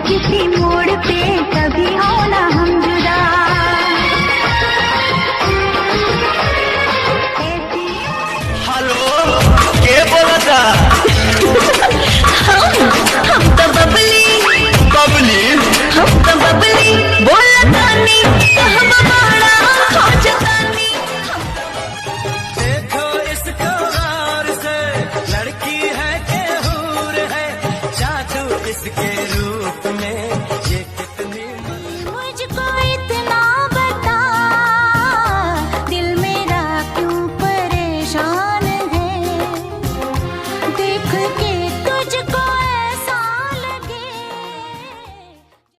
किसी मोड़ पे कभी हो ना हम जुदा। हेलो, के बोला था? हम तो बबली हम तो बबली बोला तानी हम बाड़ा हो जतानी। देखो इसको गौर से, लड़की है के हूर है, जादू इसके रूप में ये कितनी। मुझको इतना बता, दिल मेरा क्यों परेशान है, देख के